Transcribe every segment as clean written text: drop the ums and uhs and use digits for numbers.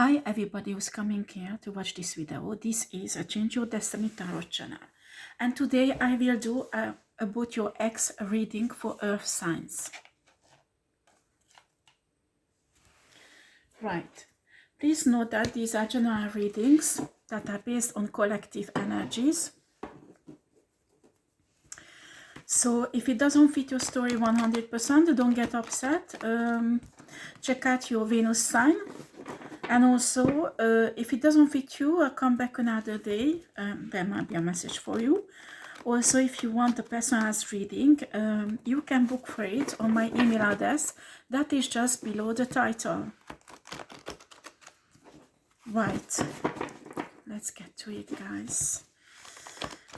Hi everybody who's coming here to watch this video. This is a Change Your Destiny Tarot channel. And today I will do about your ex reading for earth signs. Right. Please note that these are general readings that are based on collective energies. So if it doesn't fit your story 100%, don't get upset. Check out your Venus sign. And also, if it doesn't fit you, come back another day. There might be a message for you. Also, if you want a personalized reading, you can book for it on my email address. That is just below the title. Right. Let's get to it, guys.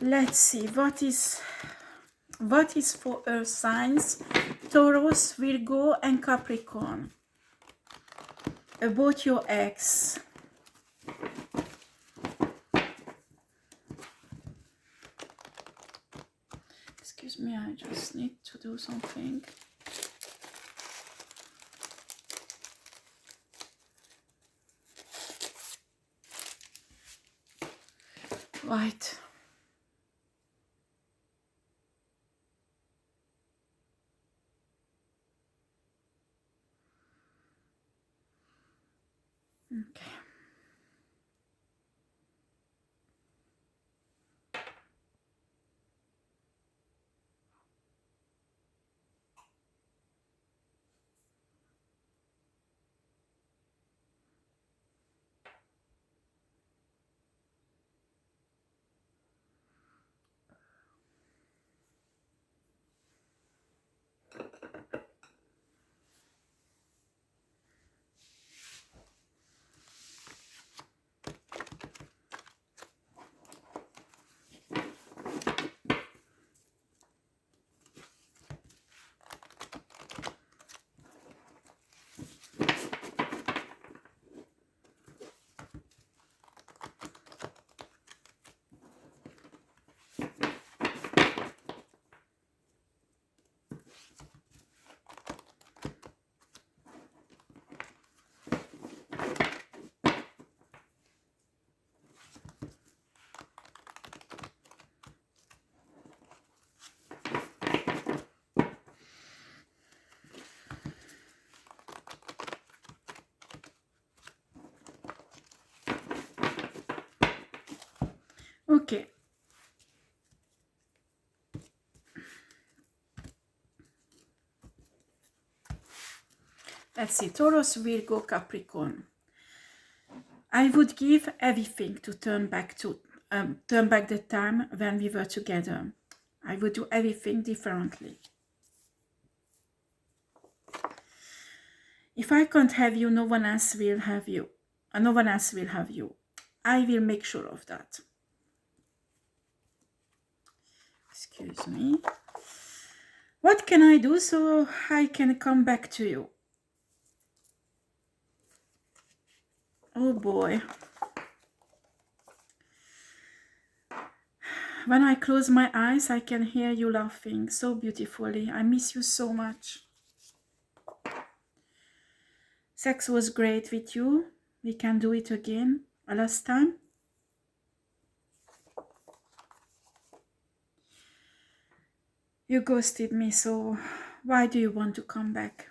Let's see. What is for earth signs? Taurus, Virgo, and Capricorn. About your ex. Excuse me, I just need to do something. Right. Okay. Okay. Let's see. Taurus, Virgo, Capricorn. I would give everything to turn back the time when we were together. I would do everything differently. If I can't have you, no one else will have you. No one else will have you. I will make sure of that. Excuse me. What can I do so I can come back to you? Oh boy. When I close my eyes, I can hear you laughing so beautifully. I miss you so much. Sex was great with you. We can do it again. Last time. You ghosted me, so why do you want to come back?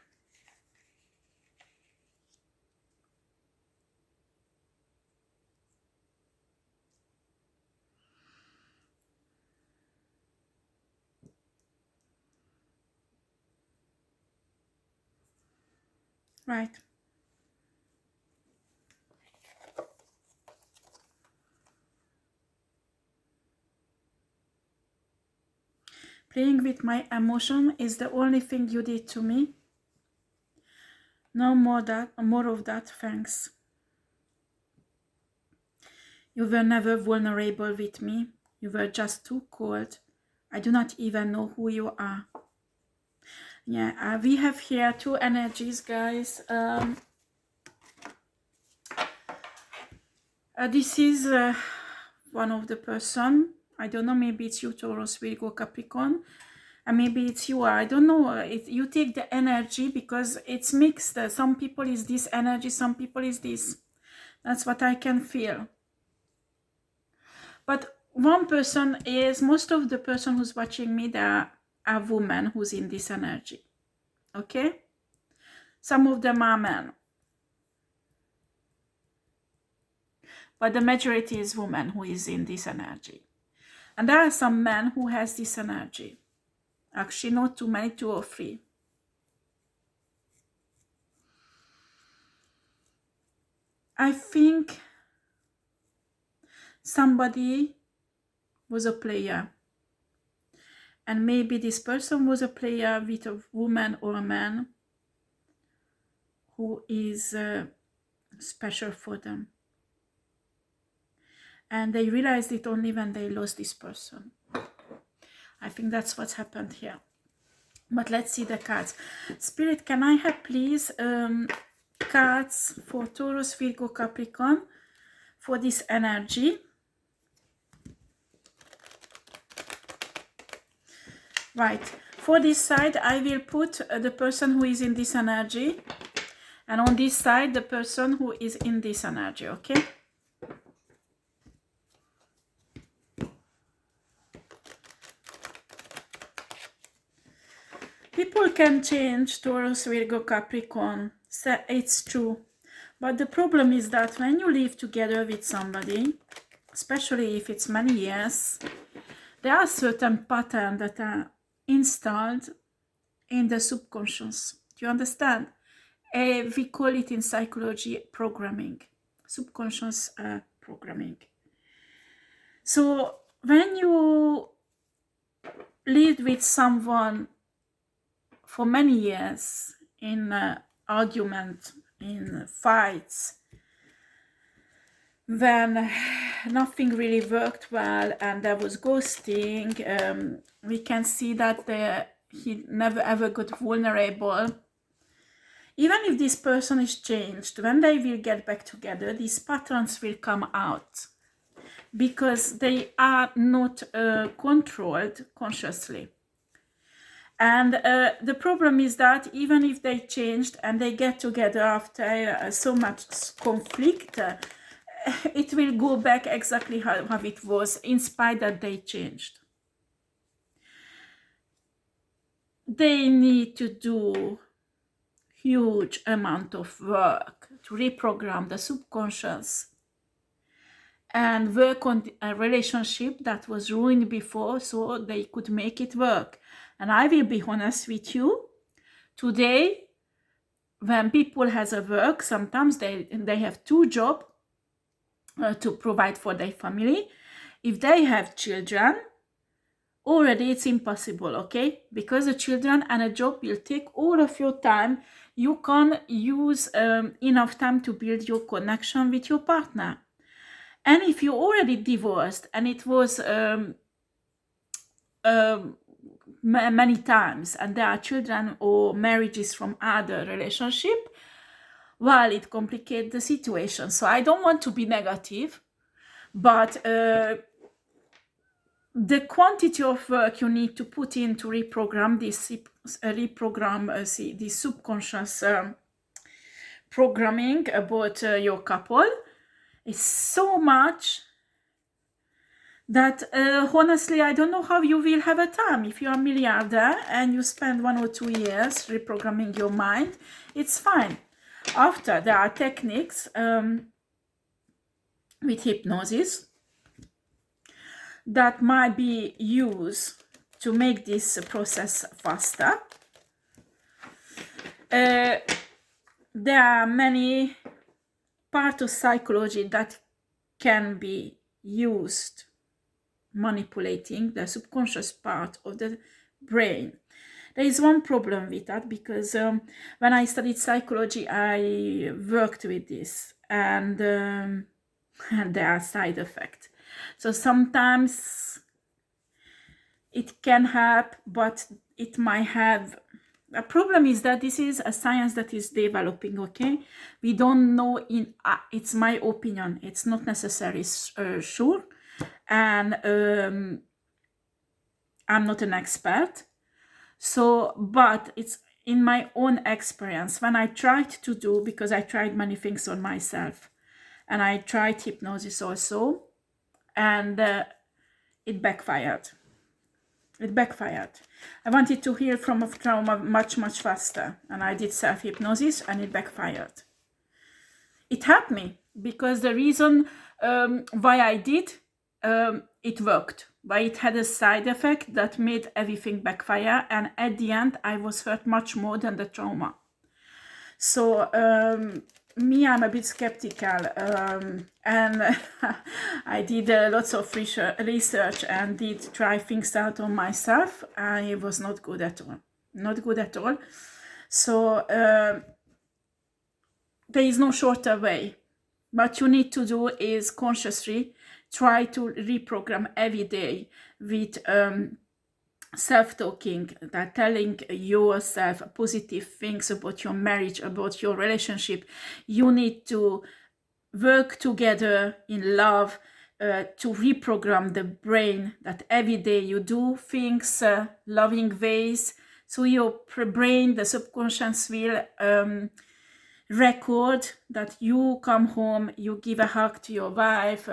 Right. Playing with my emotion is the only thing you did to me. No more of that, thanks. You were never vulnerable with me. You were just too cold. I do not even know who you are. Yeah, we have here two energies, guys. This is one of the person. I don't know, maybe it's you, Taurus, Virgo, Capricorn. And maybe it's you. I don't know. You take the energy because it's mixed. Some people is this energy, some people is this. That's what I can feel. But one person is, most of the person who's watching me, they are a woman who's in this energy. Okay? Some of them are men. But the majority is women who is in this energy. And there are some men who has this energy. Actually, not too many, 2 or 3. I think somebody was a player. And maybe this person was a player with a woman or a man who is special for them. And they realized it only when they lost this person. I think that's what's happened here. But let's see the cards. Spirit, can I have please cards for Taurus, Virgo, Capricorn for this energy? Right. For this side, I will put the person who is in this energy. And on this side, the person who is in this energy, okay? People can change, Taurus, Virgo, Capricorn. It's true. But the problem is that when you live together with somebody, especially if it's many years, there are certain patterns that are installed in the subconscious. Do you understand? We call it in psychology programming, subconscious programming. So when you live with someone for many years in argument, in fights, when nothing really worked well and there was ghosting, we can see that he never ever got vulnerable. Even if this person is changed, when they will get back together, these patterns will come out because they are not controlled consciously. And the problem is that even if they changed and they get together after so much conflict, it will go back exactly how it was, in spite that they changed. They need to do huge amount of work to reprogram the subconscious and work on a relationship that was ruined before so they could make it work. And I will be honest with you, today, when people has a work, sometimes they have 2 jobs to provide for their family. If they have children, already it's impossible, okay? Because the children and a job will take all of your time. You can't use enough time to build your connection with your partner. And if you're already divorced and it was many times and there are children or marriages from other relationship, well, it complicates the situation. So I don't want to be negative, but the quantity of work you need to put in to reprogram this the subconscious programming about your couple is so much that honestly, I don't know how you will have a time. If you're a milliardaire and you spend 1 or 2 years reprogramming your mind, it's fine. After, there are techniques with hypnosis that might be used to make this process faster. There are many parts of psychology that can be used manipulating the subconscious part of the brain. There is one problem with that because when I studied psychology, I worked with this, and there are side effects. So sometimes it can help, but it might have a problem. Is that this is a science that is developing, okay? We don't know, it's my opinion, it's not necessarily sure, and I'm not an expert. So, but it's in my own experience when I tried to do, because I tried many things on myself, and I tried hypnosis also, and it backfired. It backfired. I wanted to heal from a trauma much, much faster, and I did self-hypnosis, and it backfired. It helped me, because the reason why I did, it worked. But it had a side effect that made everything backfire, and at the end, I was hurt much more than the trauma. So, me, I'm a bit skeptical, and I did lots of research and did try things out on myself, and it was not good at all. Not good at all. So, there is no shorter way. What you need to do is consciously try to reprogram every day with self-talking, that telling yourself positive things about your marriage, about your relationship. You need to work together in love to reprogram the brain, that every day you do things loving ways, so your brain, the subconscious, will record that you come home, you give a hug to your wife,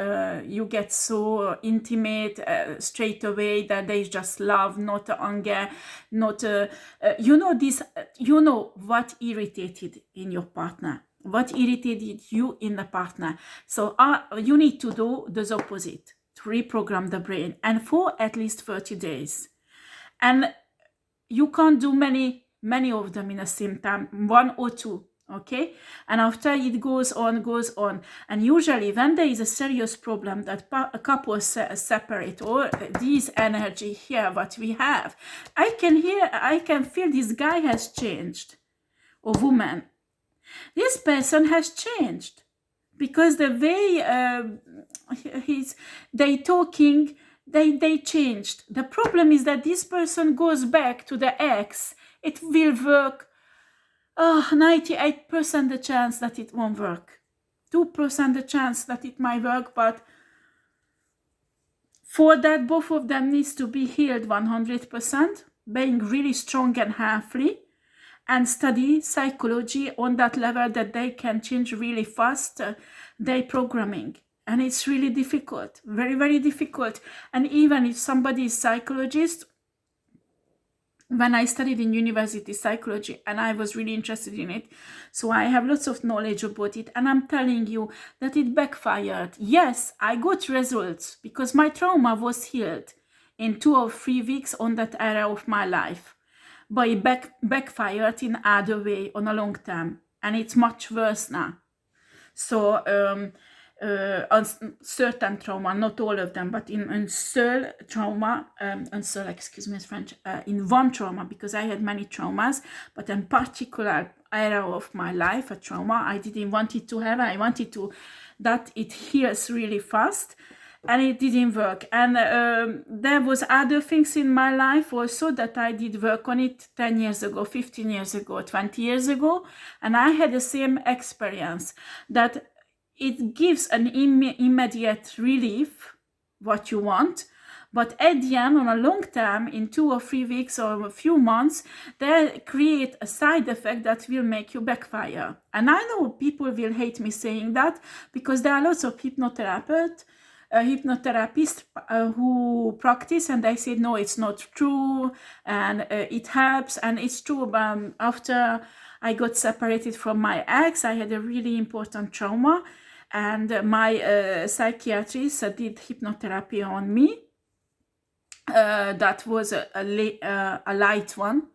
you get so intimate straight away that there is just love, not anger, not you know what irritated in your partner, what irritated you in the partner. So you need to do the opposite, to reprogram the brain, and for at least 30 days. And you can't do many of them in the same time, 1 or 2. Okay, and after it goes on, and usually when there is a serious problem that a couple separate, or this energy here, what we have, I can feel this guy has changed, or woman. This person has changed, because the way they talking, they changed. The problem is that this person goes back to the ex. It will work. 98% the chance that it won't work. 2% the chance that it might work, but for that, both of them needs to be healed 100%, being really strong and healthy, and study psychology on that level that they can change really fast their programming. And it's really difficult, very, very difficult. And even if somebody is psychologist, when I studied in university psychology, and I was really interested in it, so I have lots of knowledge about it, and I'm telling you that it backfired. Yes, I got results, because my trauma was healed in 2 or 3 weeks on that era of my life, but it backfired in other way on a long term, and it's much worse now. So on certain trauma, not all of them, but in certain trauma, excuse me, French, in one trauma, because I had many traumas, but in particular era of my life, a trauma I didn't want it to have. I wanted to that it heals really fast, and it didn't work. And there was other things in my life also that I did work on it 10 years ago, 15 years ago, 20 years ago, and I had the same experience, that it gives an immediate relief, what you want, but at the end, on a long term, in 2 or 3 weeks or a few months, they create a side effect that will make you backfire. And I know people will hate me saying that, because there are lots of hypnotherapists who practice, and they say, no, it's not true, and it helps, and it's true. After I got separated from my ex, I had a really important trauma, and my psychiatrist did hypnotherapy on me. That was a light one,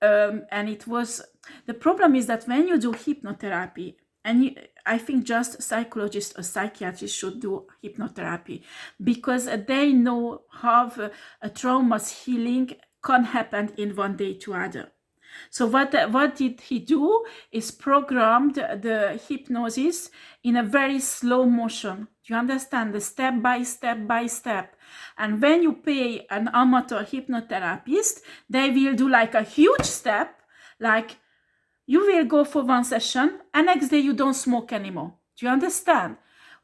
and it was, the problem is that when you do hypnotherapy, and I think just psychologists or psychiatrists should do hypnotherapy, because they know how a trauma's healing can happen in one day to other. So what did he do is programmed the hypnosis in a very slow motion. Do you understand? The step by step. And when you pay an amateur hypnotherapist, they will do like a huge step, like you will go for one session and next day you don't smoke anymore. Do you understand?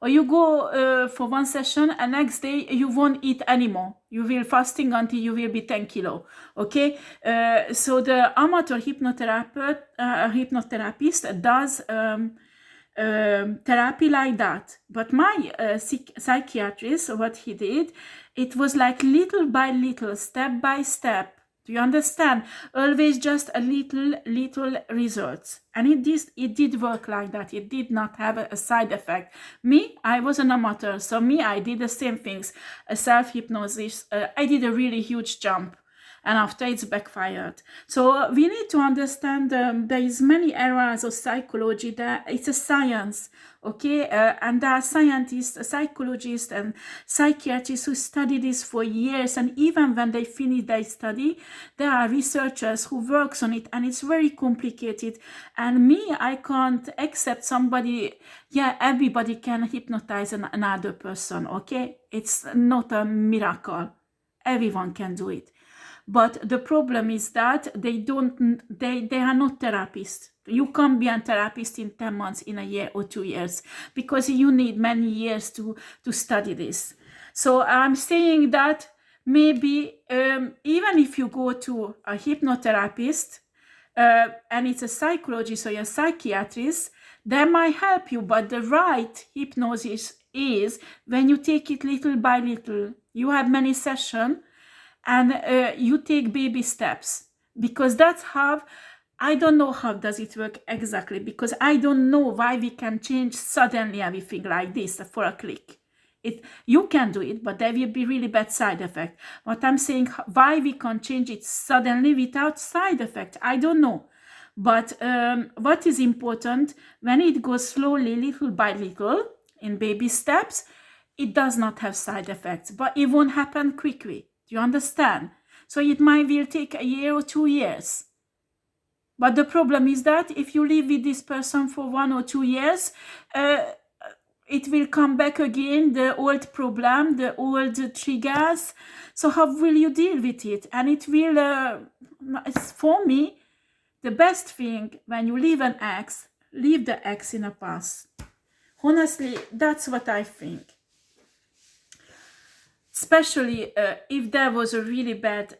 Or you go for one session and next day you won't eat anymore. You will fasting until you will be 10 kilo. Okay? So the amateur hypnotherapist does therapy like that. But my psychiatrist, what he did, it was like little by little, step by step. Do you understand? Always just a little results. And it did work like that. It did not have a side effect. Me, I was an amateur. So me, I did the same things. Self-hypnosis. I did a really huge jump. And after it's backfired. So we need to understand there is many areas of psychology that it's a science, okay? And there are scientists, psychologists, and psychiatrists who study this for years. And even when they finish their study, there are researchers who works on it, and it's very complicated. And me, I can't accept somebody. Yeah, everybody can hypnotize another person, okay? It's not a miracle. Everyone can do it. But the problem is that they are not therapists. You can't be a therapist in 10 months, in a year or 2 years, because you need many years to study this. So I'm saying that maybe even if you go to a hypnotherapist and it's a psychologist or a psychiatrist, they might help you. But the right hypnosis is when you take it little by little. You have many sessions. And you take baby steps, because that's how, I don't know how does it work exactly, because I don't know why we can change suddenly everything like this for a click. You can do it, but there will be really bad side effect. But I'm saying why we can change it suddenly without side effect, I don't know. But what is important, when it goes slowly, little by little, in baby steps, it does not have side effects, but it won't happen quickly. Do you understand? So it will take a year or 2 years. But the problem is that if you live with this person for 1 or 2 years, it will come back again, the old problem, the old triggers. So how will you deal with it? And it will, for me, the best thing when you leave an ex, leave the ex in the past. Honestly, that's what I think. Especially if there was a really bad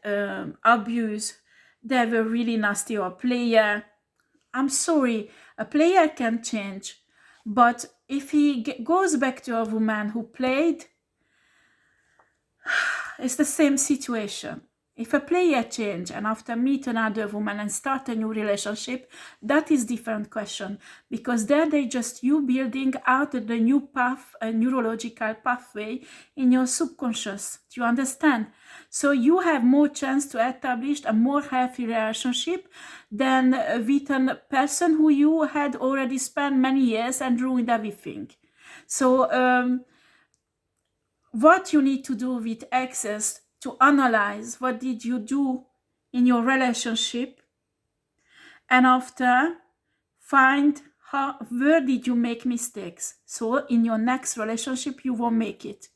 abuse, they were really nasty, or a player. I'm sorry, a player can change, but if he goes back to a woman who played, it's the same situation. If a player change and after meet another woman and start a new relationship, that is different question, because there they just you building out the new path, a neurological pathway in your subconscious. Do you understand? So you have more chance to establish a more healthy relationship than with a person who you had already spent many years and ruined everything. So what you need to do with exes, to analyze what did you do in your relationship, and after find where did you make mistakes, so in your next relationship you won't make it.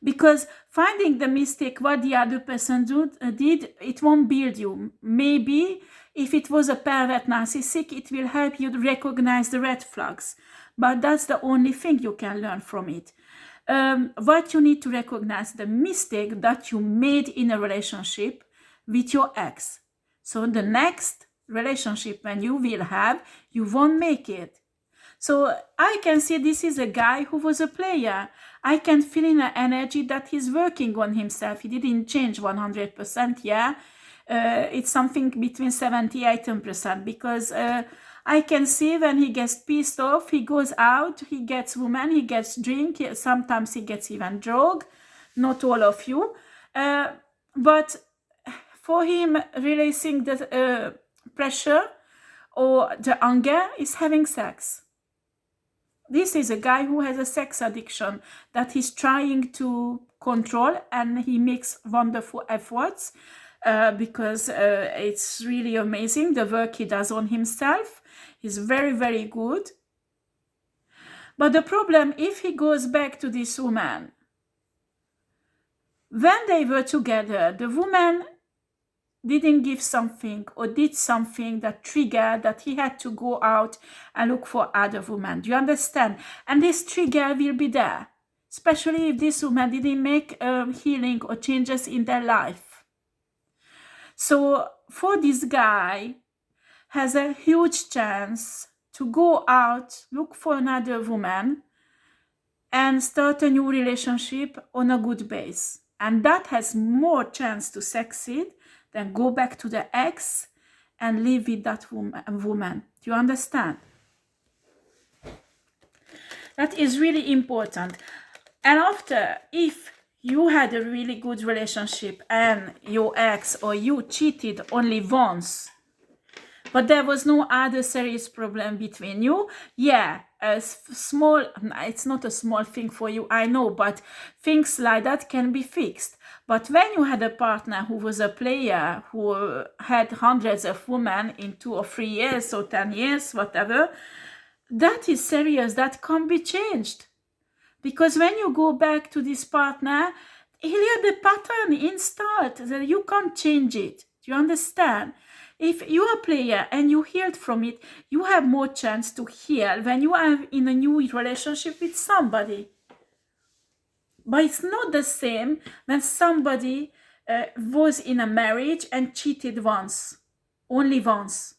Because finding the mistake what the other person did, it won't build you. Maybe if it was a pervert narcissist, it will help you to recognize the red flags, but that's the only thing you can learn from it. What you need to recognize, the mistake that you made in a relationship with your ex. So the next relationship when you will have, you won't make it. So I can see this is a guy who was a player. I can feel in the energy that he's working on himself. He didn't change 100%, yeah. It's something between 78%, because I can see when he gets pissed off, he goes out, he gets woman, he gets drink, sometimes he gets even drug, not all of you. But for him, releasing the pressure or the anger is having sex. This is a guy who has a sex addiction that he's trying to control, and he makes wonderful efforts because it's really amazing the work he does on himself. He's very, very good. But the problem, if he goes back to this woman, when they were together, the woman didn't give something or did something that triggered that he had to go out and look for other women. Do you understand? And this trigger will be there, especially if this woman didn't make healing or changes in their life. So for this guy, has a huge chance to go out, look for another woman, and start a new relationship on a good base. And that has more chance to succeed than go back to the ex and live with that woman. Do you understand? That is really important. And after, if you had a really good relationship and your ex or you cheated only once, but there was no other serious problem between you, yeah, a small, it's not a small thing for you, I know, but things like that can be fixed. But when you had a partner who was a player, who had hundreds of women in 2 or 3 years or 10 years, whatever, that is serious, that can't be changed. Because when you go back to this partner, here the pattern installed, that you can't change it. Do you understand? If you are a player and you healed from it, you have more chance to heal when you are in a new relationship with somebody. But it's not the same when somebody was in a marriage and cheated once, only once.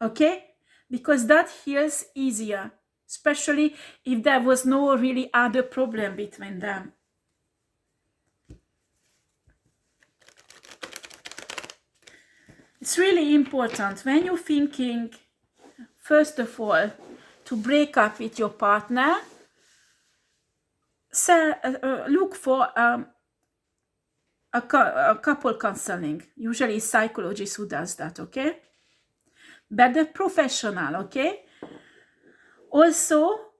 Okay? Because that heals easier, especially if there was no really other problem between them. It's really important when you're thinking, first of all, to break up with your partner, look for a couple counseling. Usually a psychologist who does that, okay? But the professional, okay? Also,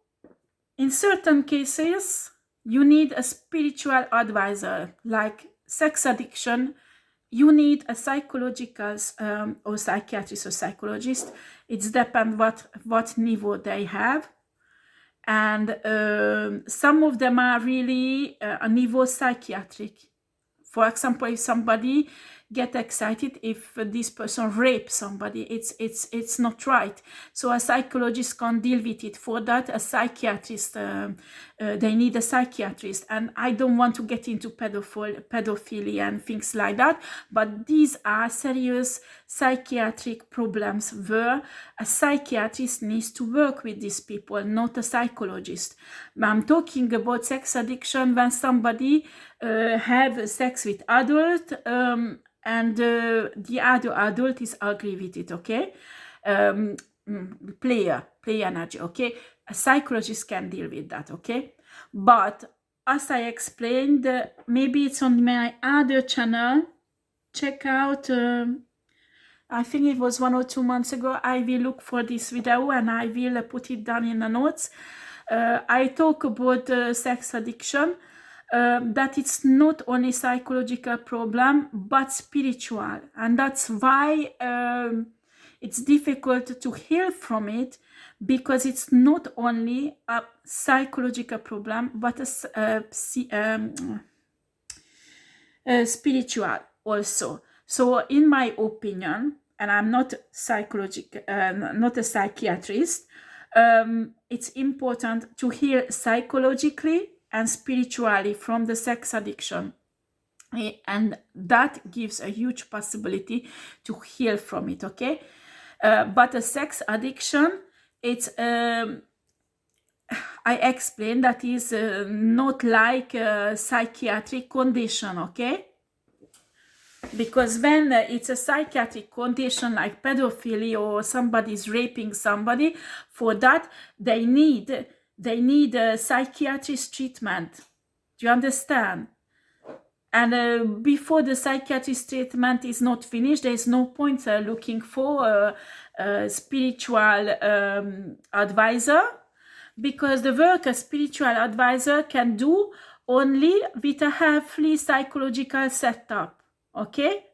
in certain cases, you need a spiritual advisor, like sex addiction. You need a psychological or psychiatrist or psychologist. It depends what niveau they have. And some of them are really a niveau psychiatric. For example, if somebody get excited if this person rapes somebody, it's not right. So a psychologist can't deal with it. For that, a psychiatrist, they need a psychiatrist. And I don't want to get into pedophilia and things like that, but these are serious psychiatric problems where a psychiatrist needs to work with these people, not a psychologist. I'm talking about sex addiction when somebody have sex with adult and the other adult is ugly with it, okay? Player energy, okay? A psychologist can deal with that, okay? But as I explained, maybe it's on my other channel. Check out, I think it was 1 or 2 months ago. I will look for this video and I will put it down in the notes. I talk about sex addiction. That it's not only psychological problem but spiritual, and that's why it's difficult to heal from it, because it's not only a psychological problem but a spiritual also. So in my opinion, and I'm not not a psychiatrist, it's important to heal psychologically and spiritually from the sex addiction, and that gives a huge possibility to heal from it, okay? But a sex addiction, it's I explained that is not like a psychiatric condition, okay? Because when it's a psychiatric condition like pedophilia or somebody's raping somebody, for that they need a psychiatrist treatment. Do you understand? And before the psychiatrist treatment is not finished, there is no point looking for a spiritual advisor, because the work a spiritual advisor can do only with a healthy psychological setup, okay?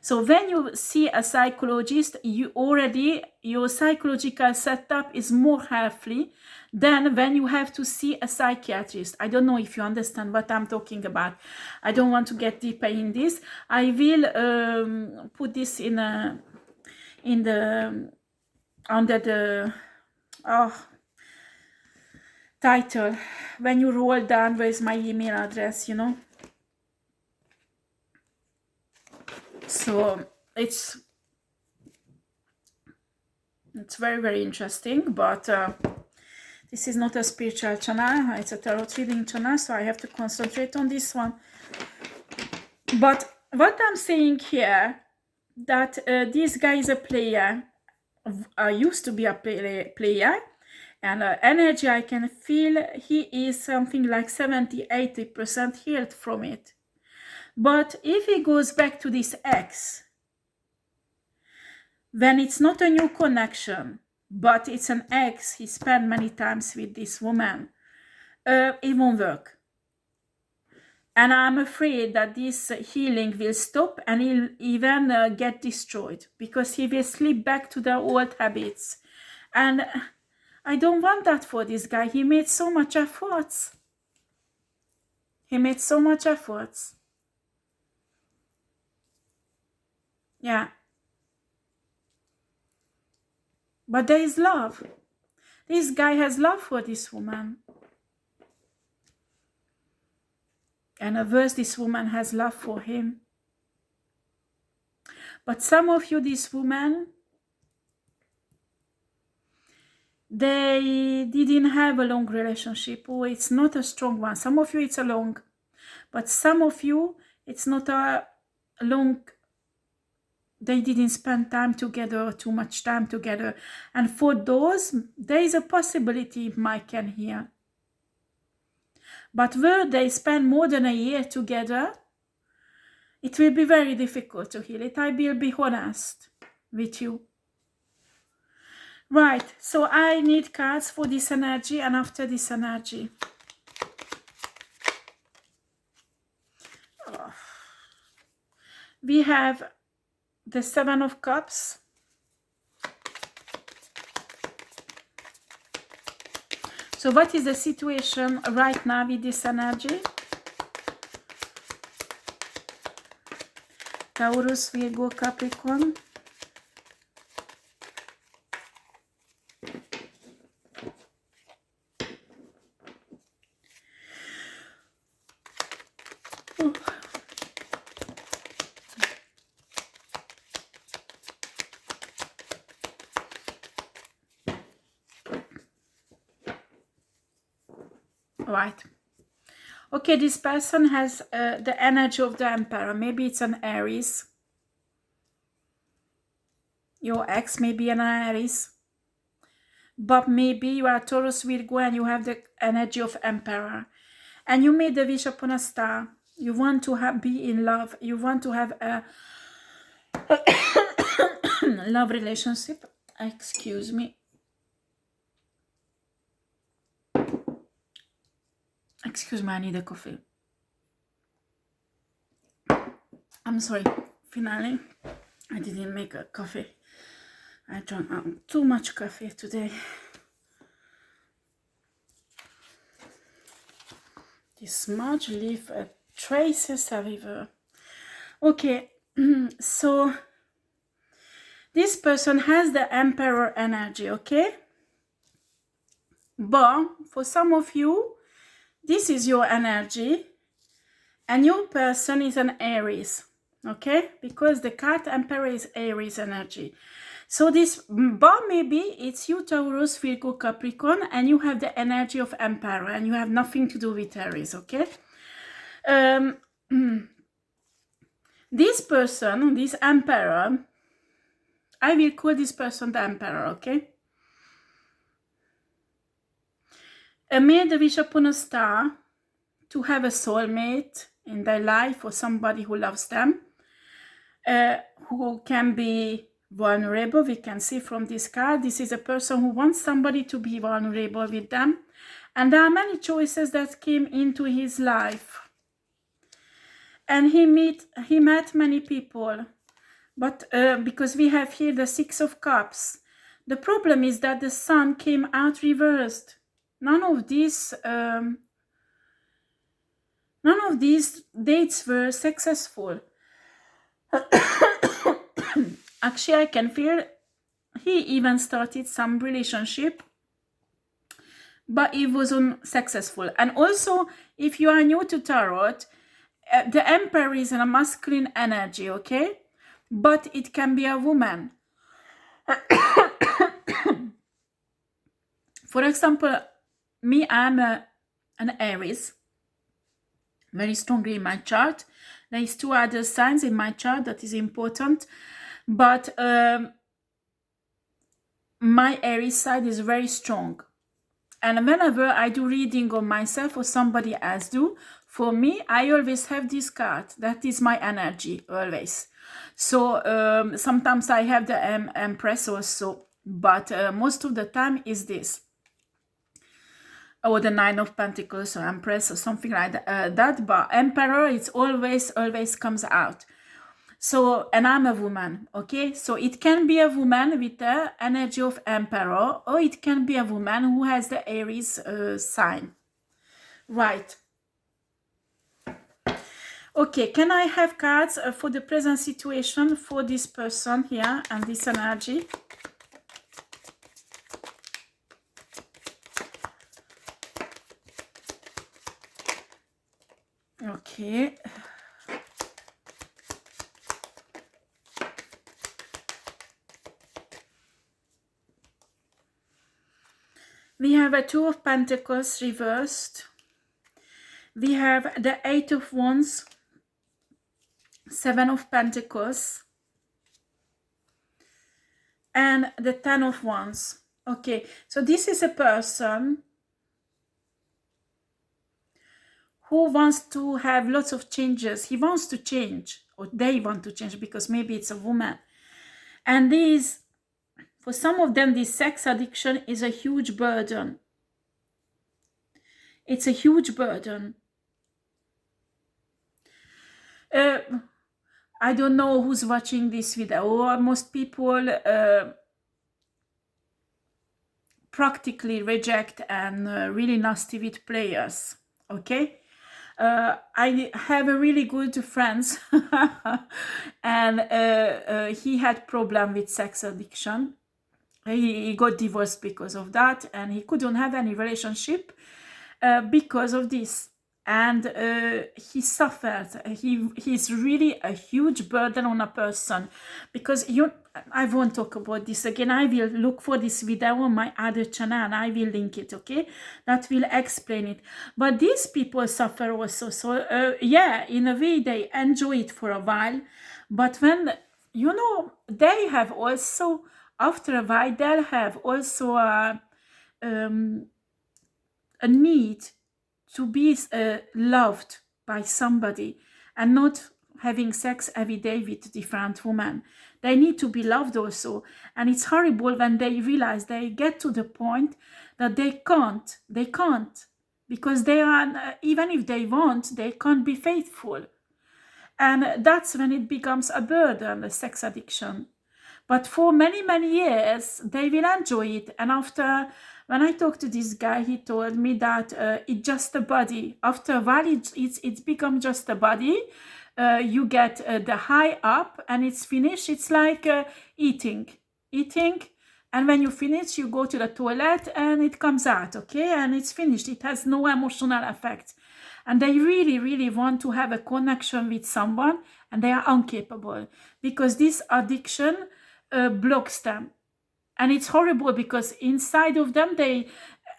So when you see a psychologist, your psychological setup is more healthy than when you have to see a psychiatrist. I don't know if you understand what I'm talking about. I don't want to get deeper in this. I will put this under the title. When you roll down, where is my email address, you know? So it's It's very, very interesting, but this is not a spiritual channel, it's a tarot reading channel, so I have to concentrate on this one. But what I'm saying here, that this guy is a player, used to be a player, and energy I can feel he is something like 70-80% healed from it. But if he goes back to this ex, when it's not a new connection, but it's an ex he spent many times with this woman, it won't work. And I'm afraid that this healing will stop and he'll even get destroyed, because he will slip back to the old habits. And I don't want that for this guy. He made so much efforts. He made so much efforts. Yeah. But there is love. This guy has love for this woman. And worse, this woman has love for him. But some of you, this woman, they didn't have a long relationship. Oh, it's not a strong one. Some of you, it's a long. But some of you, it's not a long. They didn't spend time together or too much time together. And for those, there is a possibility Mike can hear. But where they spend more than a year together, it will be very difficult to heal it. I will be honest with you. Right, so I need cards for this energy and after this energy. We have the Seven of Cups. So what is the situation right now with this energy? Taurus, Virgo, Capricorn. Right. Okay, this person has the energy of the Emperor. Maybe it's an Aries. Your ex may be an Aries. But maybe you are Taurus Virgo and you have the energy of Emperor. And you made a wish upon a star. You want to be in love. You want to have a love relationship. Excuse me. Excuse me, I need a coffee. I'm sorry, finally, I didn't make a coffee. I drank too much coffee today. This smudge leave traces everywhere. Okay, so this person has the Emperor energy, okay? But for some of you, this is your energy, and your person is an Aries, okay? Because the card Emperor is Aries energy. So this, but maybe it's you, Taurus, Virgo, Capricorn, and you have the energy of Emperor, and you have nothing to do with Aries, okay? This person, this Emperor, I will call this person the Emperor, okay? Made a wish upon a star to have a soulmate in their life, or somebody who loves them, who can be vulnerable. We can see from this card, this is a person who wants somebody to be vulnerable with them. And there are many choices that came into his life. And he met many people. But because we have here the Six of Cups, the problem is that the Sun came out reversed. None of these dates were successful. Actually, I can feel he even started some relationship, but it wasn't successful. And also, if you are new to tarot, the Emperor is a masculine energy, okay? But it can be a woman. For example, me, I'm an Aries, very strongly in my chart. There is 2 other signs in my chart that is important, but my Aries side is very strong. And whenever I do reading on myself or somebody else do, for me, I always have this card. That is my energy, always. So sometimes I have the Empress also, but most of the time is this. Or the 9 of Pentacles or Empress or something like that. But Emperor, it's always comes out. So, and I'm a woman, okay? So it can be a woman with the energy of Emperor, or it can be a woman who has the Aries sign. Right. Okay, can I have cards for the present situation for this person here and this energy? Okay. We have a 2 of Pentacles reversed. We have the 8 of Wands, 7 of Pentacles, and the 10 of Wands. Okay, so this is a person who wants to have lots of changes. He wants to change, or they want to change, because maybe it's a woman. And these, for some of them, this sex addiction is a huge burden. It's a huge burden. I don't know who's watching this video, or most people practically reject and really nasty with players, okay? I have a really good friends and he had problem with sex addiction. He got divorced because of that, and he couldn't have any relationship because of this. And he suffered. He's really a huge burden on a person, because I won't talk about this again. I will look for this video on my other channel and I will link it, okay? That will explain it. But these people suffer also. So yeah, in a way they enjoy it for a while, but when, you know, they have also, after a while, they'll have also a need to be loved by somebody, and not having sex every day with different women. They need to be loved also. And it's horrible when they realize, they get to the point that they can't, because they are, even if they want, they can't be faithful. And that's when it becomes a burden, the sex addiction. But for many, many years, they will enjoy it. And after, when I talked to this guy, he told me that it's just a body. After a while, it's become just a body. You get the high up and it's finished. It's like eating. And when you finish, you go to the toilet and it comes out, okay? And it's finished. It has no emotional effect. And they really, really want to have a connection with someone, and they are incapable, because this addiction blocks them. And it's horrible, because inside of them,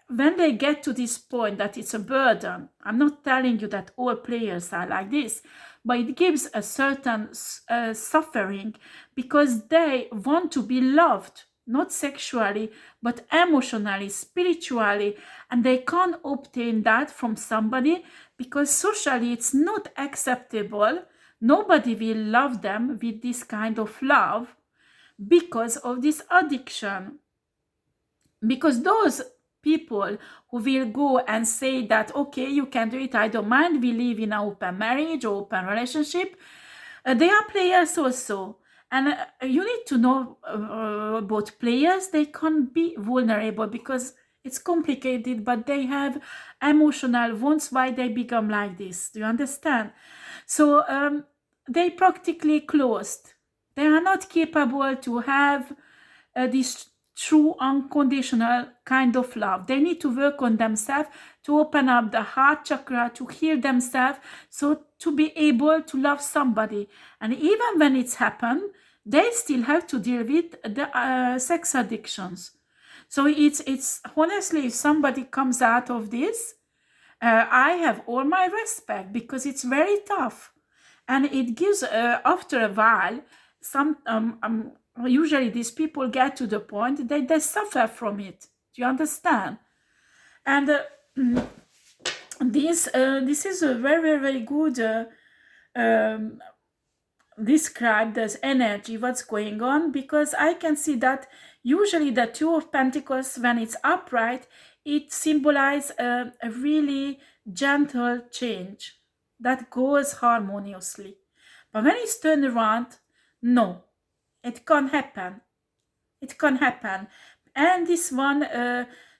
when they get to this point that it's a burden, I'm not telling you that all players are like this, but it gives a certain suffering, because they want to be loved, not sexually, but emotionally, spiritually, and they can't obtain that from somebody, because socially it's not acceptable. Nobody will love them with this kind of love, because of this addiction. Because those people who will go and say that, okay, you can do it, I don't mind, we live in an open marriage or open relationship, they are players also. And you need to know about players. They can't be vulnerable, because it's complicated, but they have emotional wounds why they become like this. Do you understand? So they practically closed. They are not capable to have this true unconditional kind of love. They need to work on themselves, to open up the heart chakra, to heal themselves, so to be able to love somebody. And even when it's happened, they still have to deal with the sex addictions. So it's honestly, if somebody comes out of this, I have all my respect, because it's very tough, and it gives, after a while, some usually these people get to the point that they suffer from it. Do you understand? And this is a very, very, very good um, described as energy, what's going on, because I can see that usually the Two of Pentacles, when it's upright, it symbolizes a really gentle change that goes harmoniously. But when it's turned around, no, it can't happen. It can happen. And this one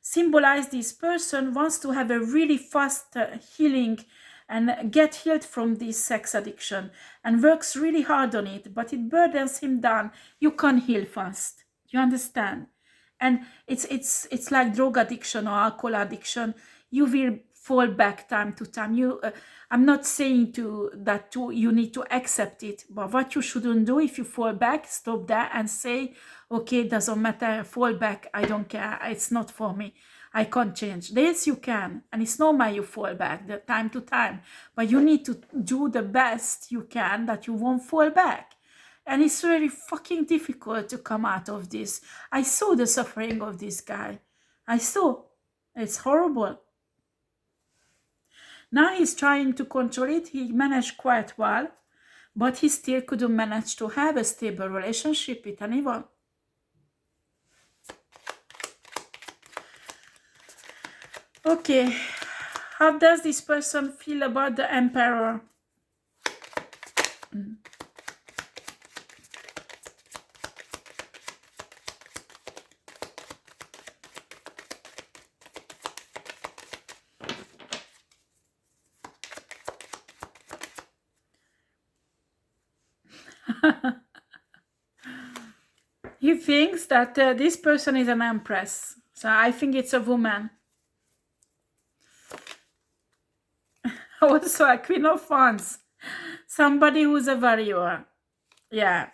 symbolizes this person wants to have a really fast healing and get healed from this sex addiction, and works really hard on it, but it burdens him down. You can't heal fast. You understand? And it's like drug addiction or alcohol addiction. You will fall back time to time. I'm not saying you need to accept it, but what you shouldn't do, if you fall back, stop there and say, okay, doesn't matter, fall back, I don't care, it's not for me, I can't change. Yes, you can, and it's normal you fall back the time to time, but you need to do the best you can that you won't fall back. And it's very fucking difficult to come out of this. I saw the suffering of this guy. I saw. It's horrible. Now he's trying to control it. He managed quite well, but he still couldn't manage to have a stable relationship with anyone. Okay, how does this person feel about the Emperor? He thinks that this person is an empress. So I think it's a woman. Also a Queen of Wands. Somebody who's a warrior. Yeah.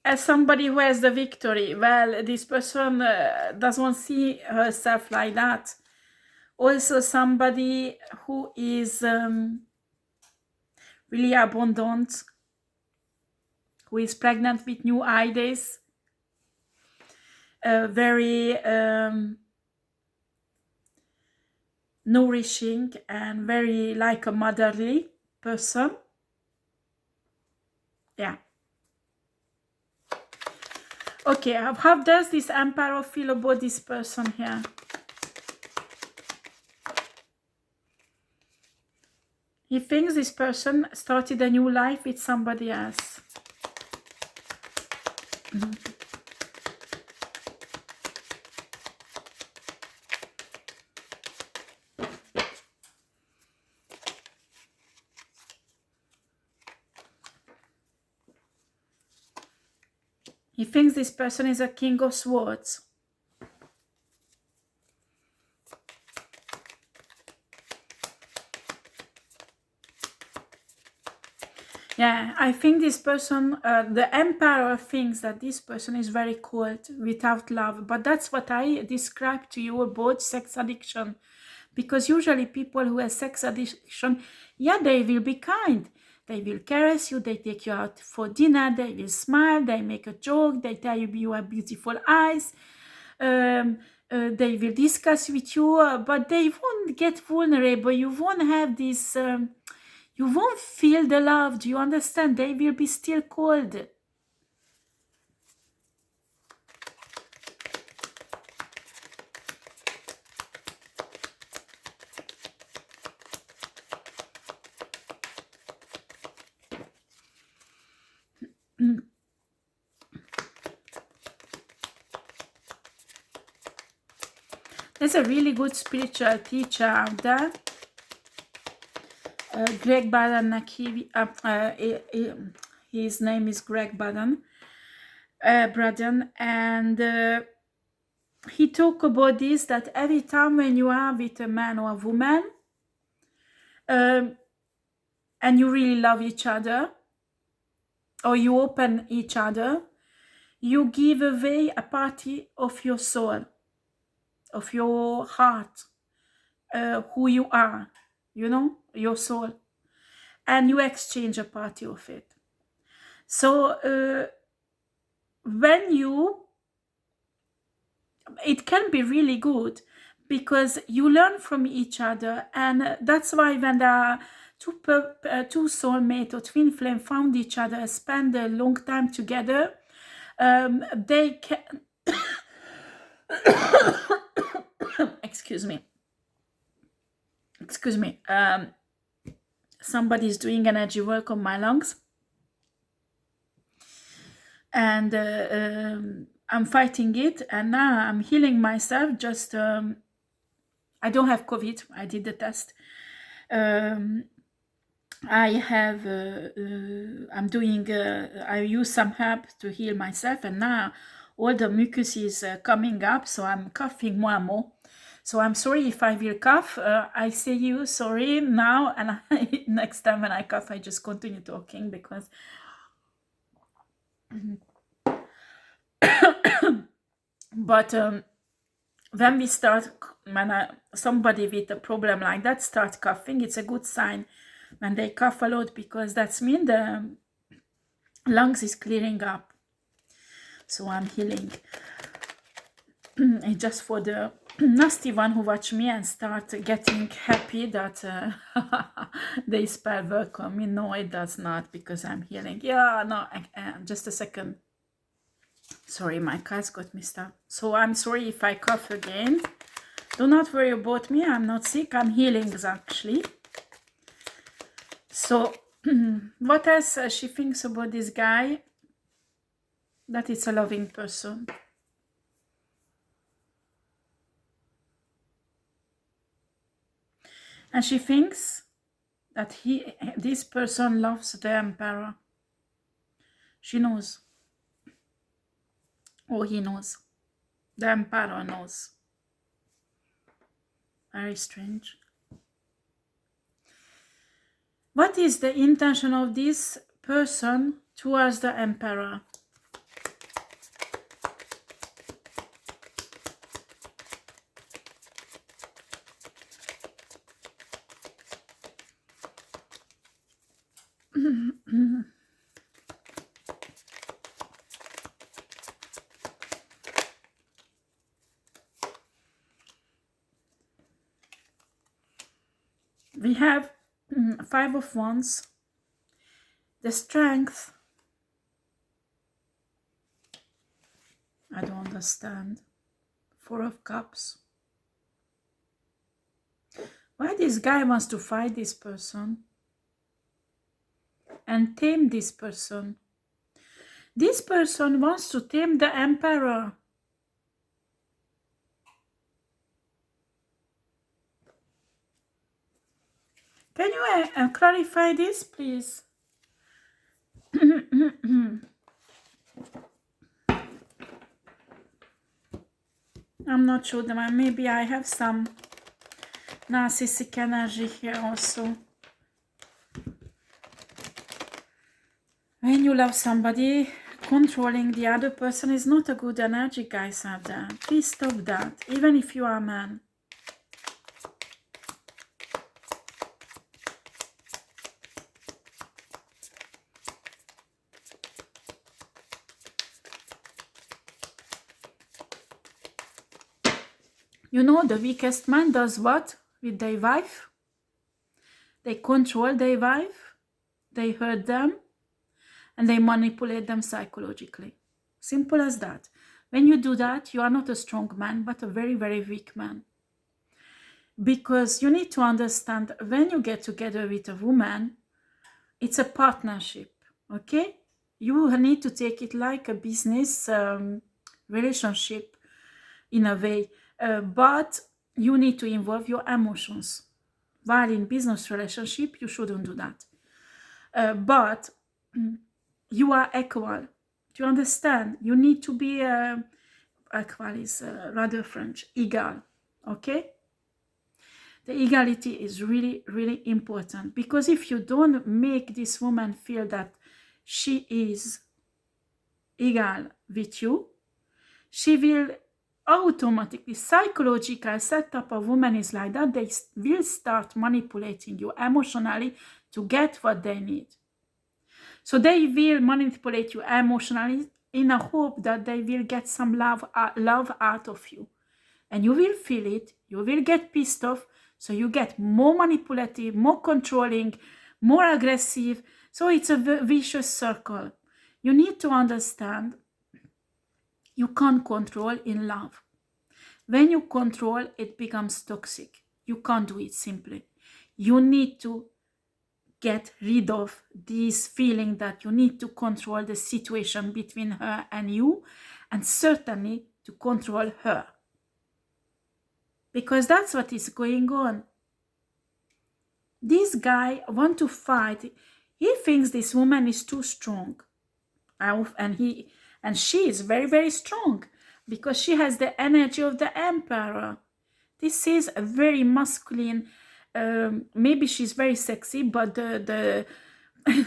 As somebody who has the victory. Well, this person doesn't see herself like that. Also somebody who is really abundant, who is pregnant with new ideas, very nourishing and very like a motherly person. Yeah. Okay, how does this Emperor feel about this person here? He thinks this person started a new life with somebody else. He thinks this person is a King of Swords. Yeah, I think this person, the Emperor thinks that this person is very cold, without love. But that's what I described to you about sex addiction. Because usually people who have sex addiction, yeah, they will be kind. They will caress you, they take you out for dinner, they will smile, they make a joke, they tell you you have beautiful eyes. They will discuss with you, but they won't get vulnerable. You won't have this... you won't feel the love. Do you understand? They will be still cold. There's a really good spiritual teacher out there. Greg Baden, his name is Greg Baden, and he talked about this, that every time when you are with a man or a woman, and you really love each other, or you open each other, you give away a party of your soul, of your heart, who you are, you know, your soul, and you exchange a party of it. So when you, it can be really good because you learn from each other, and that's why when there are two soulmate or twin flame found each other, spend a long time together, they can excuse me, somebody's doing energy work on my lungs, and I'm fighting it, and now I'm healing myself. Just I don't have COVID. I did the test. I have I'm doing I use some herb to heal myself, and now all the mucus is coming up, so I'm coughing more and more. So I'm sorry if I will cough. I say you sorry now, and next time when I cough, I just continue talking because but when we start, when somebody with a problem like that starts coughing, it's a good sign when they cough a lot, because that's mean the lungs is clearing up. So I'm healing. And just for the nasty one who watch me and start getting happy that they spell work on me. No, it does not, because I'm healing. Yeah, no, just a second. Sorry, my cat's got me stuck. So I'm sorry if I cough again. Do not worry about me. I'm not sick. I'm healing, actually. So what else she thinks about this guy? That it's a loving person. And she thinks that this person loves the Emperor. She knows. Or he knows. The Emperor knows. Very strange. What is the intention of this person towards the Emperor? We have Five of Wands, the Strength. I don't understand. Four of Cups. Why this guy wants to fight this person and tame this person? This person wants to tame the Emperor. Can you clarify this, please? I'm not sure. Maybe I have some narcissistic energy here also. When you love somebody, controlling the other person is not a good energy, guys, out there. Please stop that, even if you are a man. You know, the weakest man does what with their wife? They control their wife, they hurt them, and they manipulate them psychologically. Simple as that. When you do that, you are not a strong man, but a very, very weak man. Because you need to understand, when you get together with a woman, it's a partnership, okay? You need to take it like a business relationship in a way. But you need to involve your emotions. While in business relationship, you shouldn't do that. But you are equal. Do you understand? You need to be equal is rather French, égal. Okay? The equality is really, really important, because if you don't make this woman feel that she is equal with you, she will automatically, psychological setup of women is like that, they will start manipulating you emotionally to get what they need. So they will manipulate you emotionally in a hope that they will get some love out of you. And you will feel it, you will get pissed off, so you get more manipulative, more controlling, more aggressive. So it's a vicious circle. You need to understand you can't control in love. When you control, it becomes toxic. You can't do it simply. You need to get rid of this feeling that you need to control the situation between her and you, and certainly to control her. Because that's what is going on. This guy wants to fight. He thinks this woman is too strong. And she is very, very strong because she has the energy of the emperor. This is a very masculine. Maybe she's very sexy, but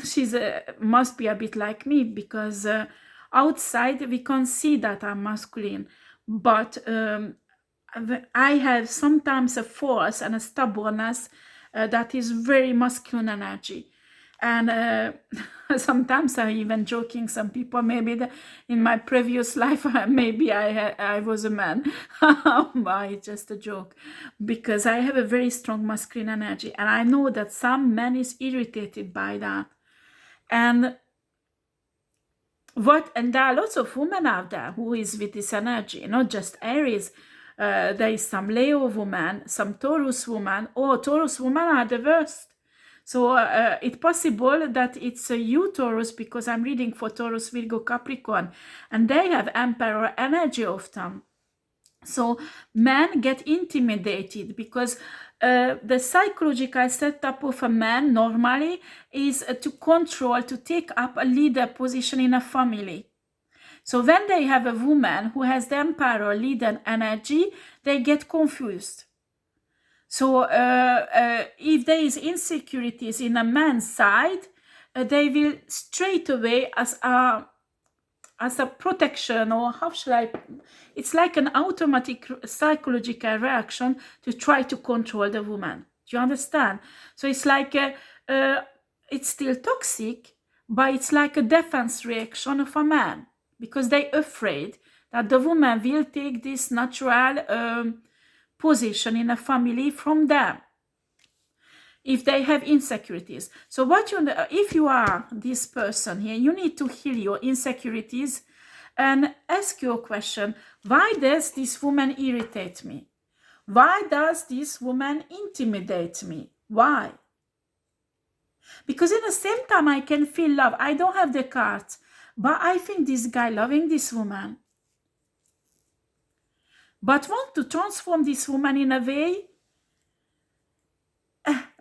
she's must be a bit like me, because outside we can't see that I'm masculine, but I have sometimes a force and a stubbornness that is very masculine energy. And sometimes I'm even joking, some people, maybe in my previous life, maybe I was a man. It's just a joke, because I have a very strong masculine energy. And I know that some men is irritated by that. And there are lots of women out there who is with this energy, not just Aries. There is some Leo woman, some Taurus woman. Taurus women are the worst. So it's possible that it's you, Taurus, because I'm reading for Taurus, Virgo, Capricorn, and they have Emperor energy often. So men get intimidated because the psychological setup of a man normally is to control, to take up a leader position in a family. So when they have a woman who has the Emperor leader energy, they get confused. So if there is insecurities in a man's side, they will straight away as a protection, or how should I, it's like an automatic psychological reaction to try to control the woman. Do you understand? So it's like, it's still toxic, but it's like a defense reaction of a man, because they're afraid that the woman will take this natural position in a family from them if they have insecurities. So if you are this person here, you need to heal your insecurities and ask your question: why does this woman irritate me? Why does this woman intimidate me? Why? Because in the same time I can feel love. I don't have the cards, but I think this guy loving this woman, but want to transform this woman in a way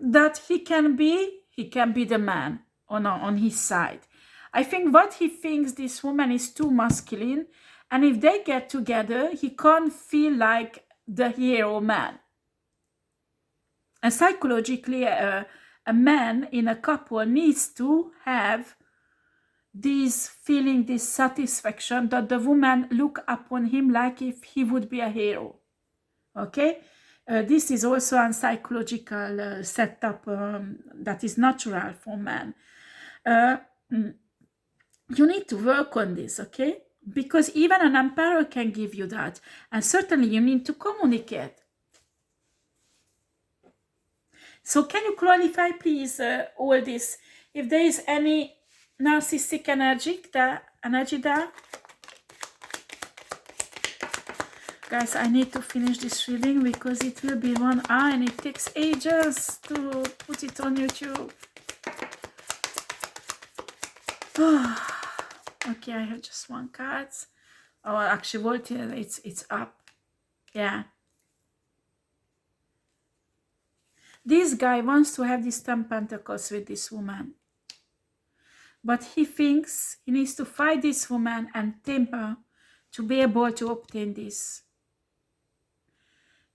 that he can be the man on his side. I think what he thinks, this woman is too masculine, and if they get together, he can't feel like the hero man. And psychologically, a man in a couple needs to have this feeling, this satisfaction that the woman look upon him like if he would be a hero. Okay? This is also a psychological setup that is natural for men. You need to work on this, okay? Because even an emperor can give you that. And certainly you need to communicate. So can you clarify, please, all this? If there is any narcissistic energy there. Guys, I need to finish this reading because it will be 1 hour and it takes ages to put it on YouTube. Okay, I have just 1 card. Oh, actually, it's up. Yeah. This guy wants to have this 10 pentacles with this woman. But he thinks he needs to fight this woman and tame her to be able to obtain this.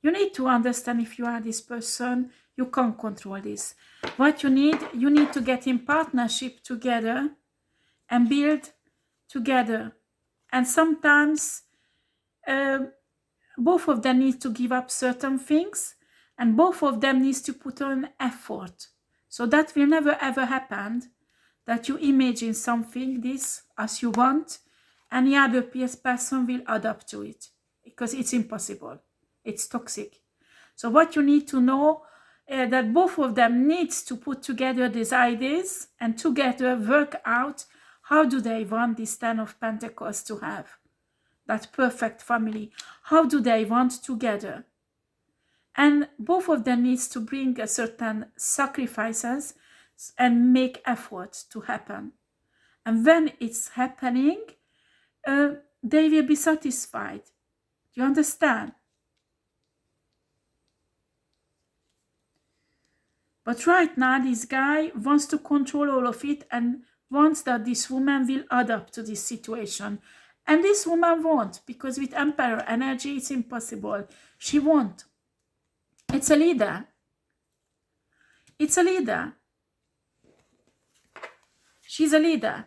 You need to understand, if you are this person, you can't control this. What you need to get in partnership together and build together. And sometimes both of them need to give up certain things, and both of them needs to put on effort. So that will never ever happen, that you imagine something this as you want and the other person will adapt to it, because it's impossible. It's toxic. So what you need to know that both of them needs to put together these ideas and together work out how do they want this Ten of Pentacles to have, that perfect family. How do they want together? And both of them needs to bring a certain sacrifices and make effort to happen. And when it's happening, they will be satisfied. Do you understand? But right now, this guy wants to control all of it and wants that this woman will adapt to this situation. And this woman won't, because with Emperor energy, it's impossible. She won't. It's a leader. It's a leader. She's a leader.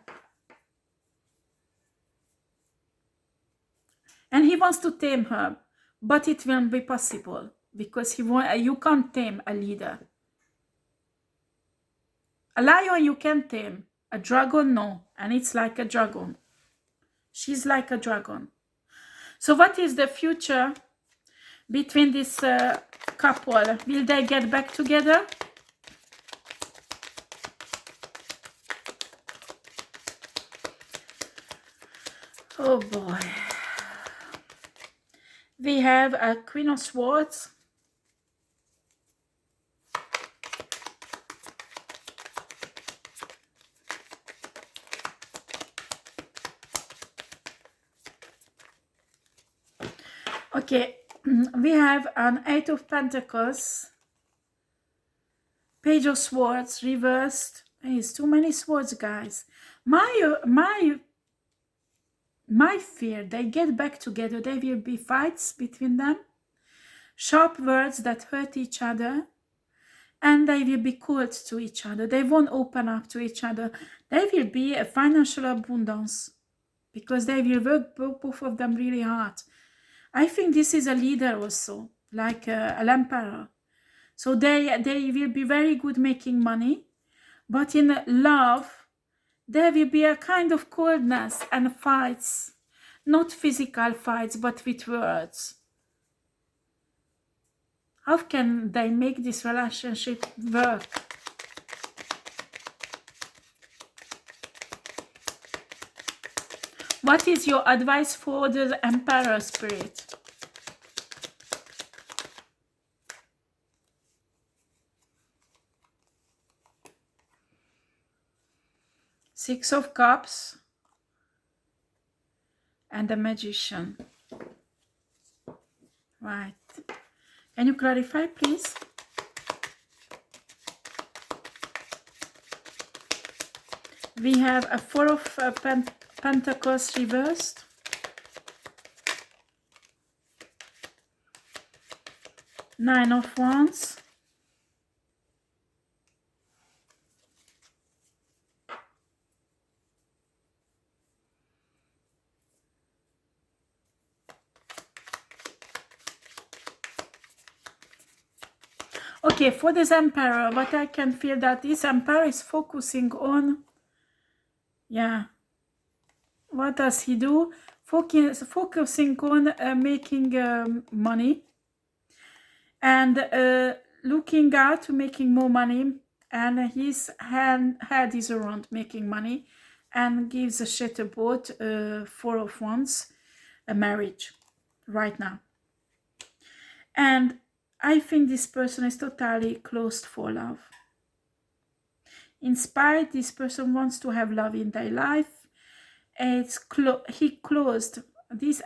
And he wants to tame her, but it won't be possible, because you can't tame a leader. A lion you can tame, a dragon no, and it's like a dragon. She's like a dragon. So what is the future between this couple? Will they get back together? Oh boy. We have a Queen of Swords. Okay, we have an Eight of Pentacles, Page of Swords reversed. It's too many swords, guys. My fear, they get back together, there will be fights between them, sharp words that hurt each other, and they will be cold to each other. They won't open up to each other. There will be a financial abundance, because they will work both of them really hard. I think this is a leader also, like an emperor. So they will be very good making money, but in love, there will be a kind of coldness and fights. Not physical fights, but with words. How can they make this relationship work? What is your advice for the Emperor spirit? Six of Cups and the Magician. Right. Can you clarify, please? We have a Four of Pentacles reversed. Nine of Wands. Okay, for this Emperor, what I can feel that this Emperor is focusing on, what does he do? Focusing on making money and looking out to making more money, and his head is around making money and gives a shit about Four of Wands, a marriage right now. And I think this person is totally closed for love. In spite, this person wants to have love in their life. This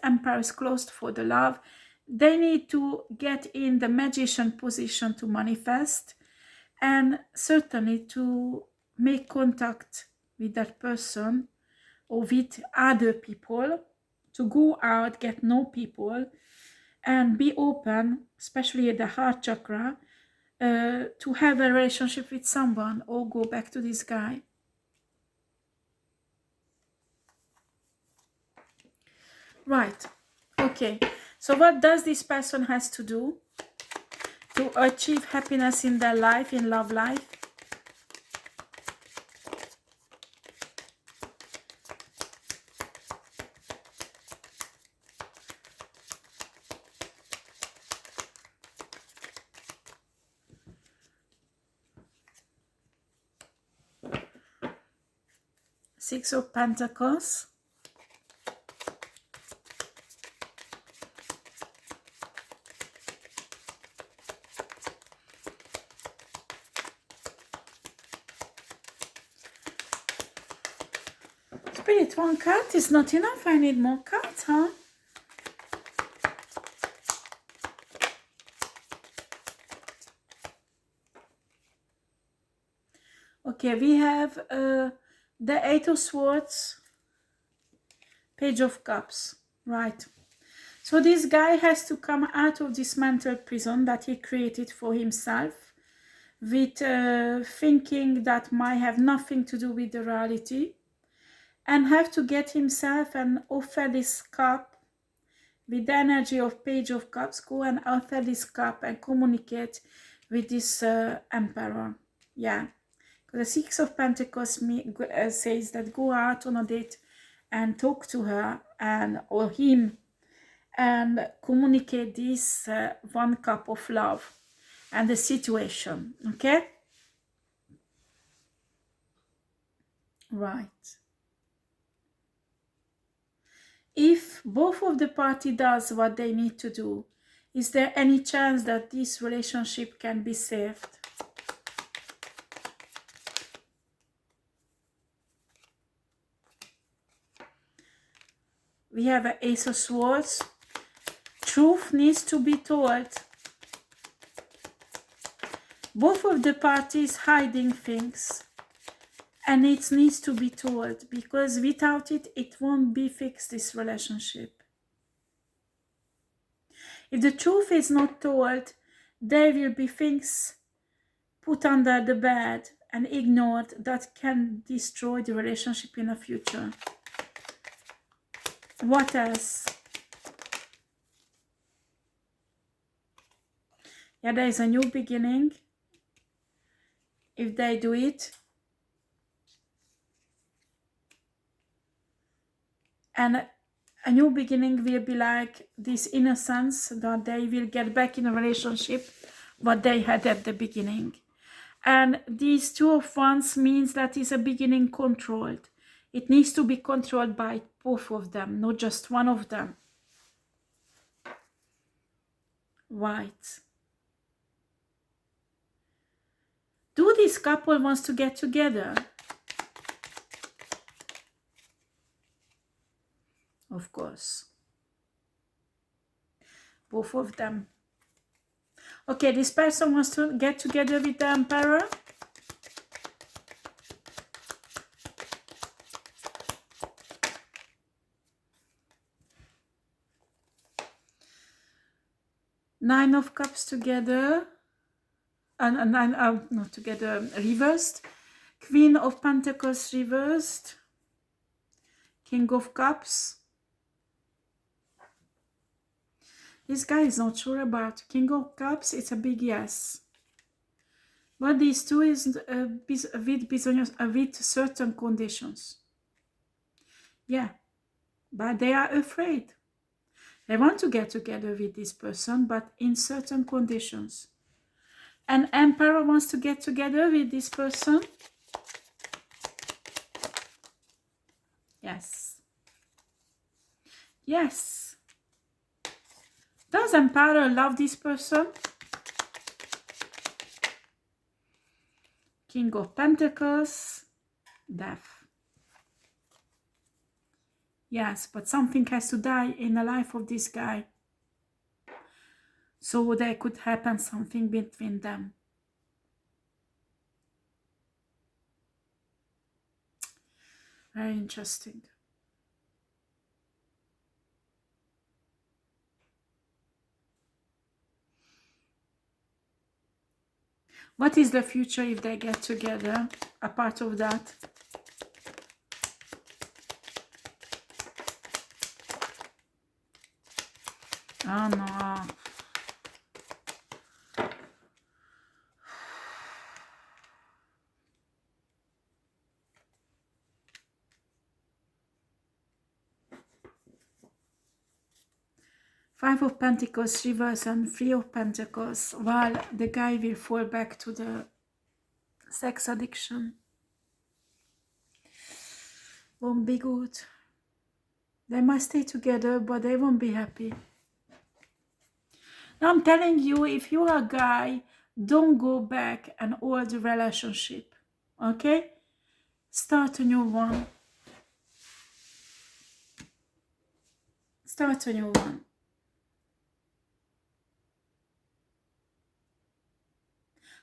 Emperor is closed for the love. They need to get in the Magician position to manifest, and certainly to make contact with that person or with other people, to go out, get know people, and be open, especially at the heart chakra, to have a relationship with someone or go back to this guy. Right. Okay. So what does this person has to do to achieve happiness in their life, in love life? Six of Pentacles. Spirit, one card is not enough. I need more cards, huh? Okay, we have the Eight of Swords, Page of Cups. Right. So this guy has to come out of this mental prison that he created for himself with thinking that might have nothing to do with the reality, and have to get himself and offer this cup with the energy of Page of Cups. Go and offer this cup and communicate with this Emperor. Yeah. The Six of Pentacles says that go out on a date and talk to her and or him and communicate this one cup of love and the situation. Okay? Right. If both of the party does what they need to do, is there any chance that this relationship can be saved? We have an Ace of Swords. Truth needs to be told. Both of the parties hiding things, and it needs to be told, because without it, it won't be fixed, this relationship. If the truth is not told, there will be things put under the bed and ignored that can destroy the relationship in the future. What else? Yeah, there is a new beginning. If they do it. And a new beginning will be like this innocence, that they will get back in a relationship what they had at the beginning. And these Two of Wands means that is a beginning controlled. It needs to be controlled by both of them, not just one of them. Right. Do this couple wants to get together? Of course. Both of them. Okay, this person wants to get together with the Emperor. Nine of Cups together. Not together, reversed. Queen of Pentacles reversed. King of Cups. This guy is not sure about King of Cups. It's a big yes. But these two is with certain conditions. Yeah, but they are afraid. They want to get together with this person, but in certain conditions. An Emperor wants to get together with this person. Yes. Yes. Does Emperor love this person? King of Pentacles. Death. Yes, but something has to die in the life of this guy. So there could happen something between them. Very interesting. What is the future if they get together? A part of that. Oh no. Five of Pentacles reverse and Three of Pentacles, while the guy will fall back to the sex addiction. Won't be good. They might stay together, but they won't be happy. Now I'm telling you, if you are a guy, don't go back an old relationship. Okay? Start a new one. Start a new one.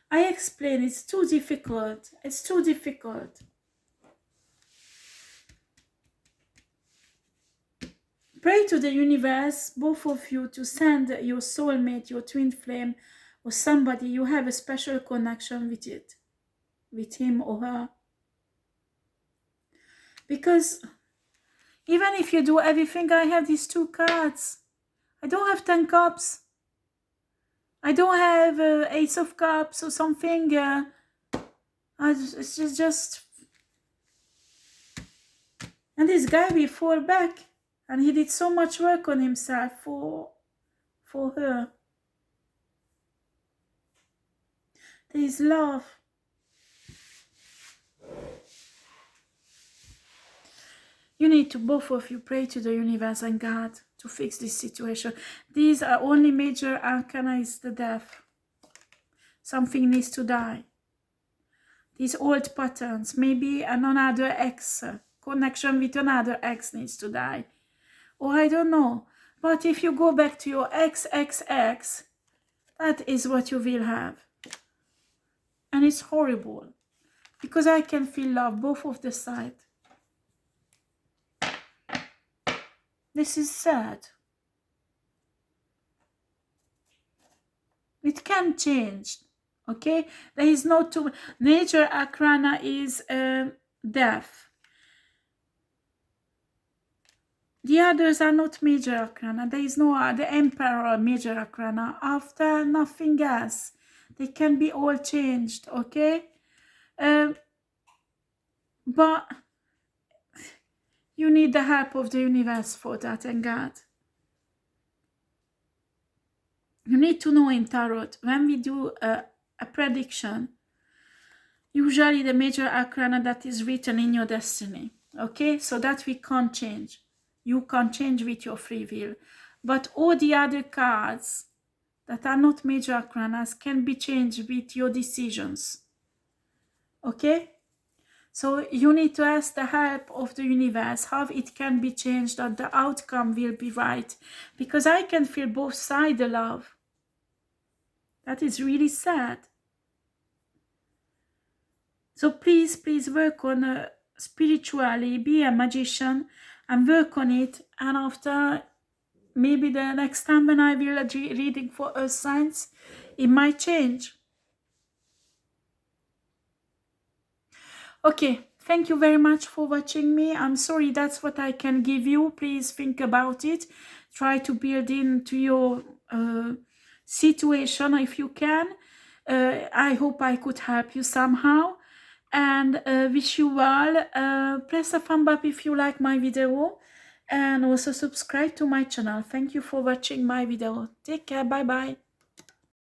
I explain, it's too difficult. It's too difficult. Pray to the universe, both of you, to send your soulmate, your twin flame, or somebody you have a special connection with it, with him or her. Because even if you do everything, I have these two cards. I don't have 10 cups. I don't have Ace of Cups or something. It's just... And this guy will fall back. And he did so much work on himself for her. There is love. You need to, both of you, pray to the universe and God to fix this situation. These are only major arcana is the death. Something needs to die. These old patterns, maybe another ex, connection with another ex needs to die. Or I don't know. But if you go back to your ex, that is what you will have. And it's horrible. Because I can feel love both of the sides. This is sad. It can change. Okay? There is no two. Nature arcana is death. The others are not major arcana. There is no the Emperor major arcana. After nothing else. They can be all changed. Okay? But you need the help of the universe for that and God. You need to know in tarot, when we do a prediction, usually the major arcana that is written in your destiny. Okay? So that we can't change. You can change with your free will. But all the other cards that are not major arcanas can be changed with your decisions. Okay? So you need to ask the help of the universe, how it can be changed, that the outcome will be right. Because I can feel both sides the love. That is really sad. So please, please work on spiritually, be a magician and work on it. And after, maybe the next time when I will do reading for earth signs, it might change. Okay, thank you very much for watching me. I'm sorry, that's what I can give you. Please think about it. Try to build into your situation if you can. I hope I could help you somehow. And wish you well. Press a thumb up if you like my video. And also subscribe to my channel. Thank you for watching my video. Take care. Bye bye.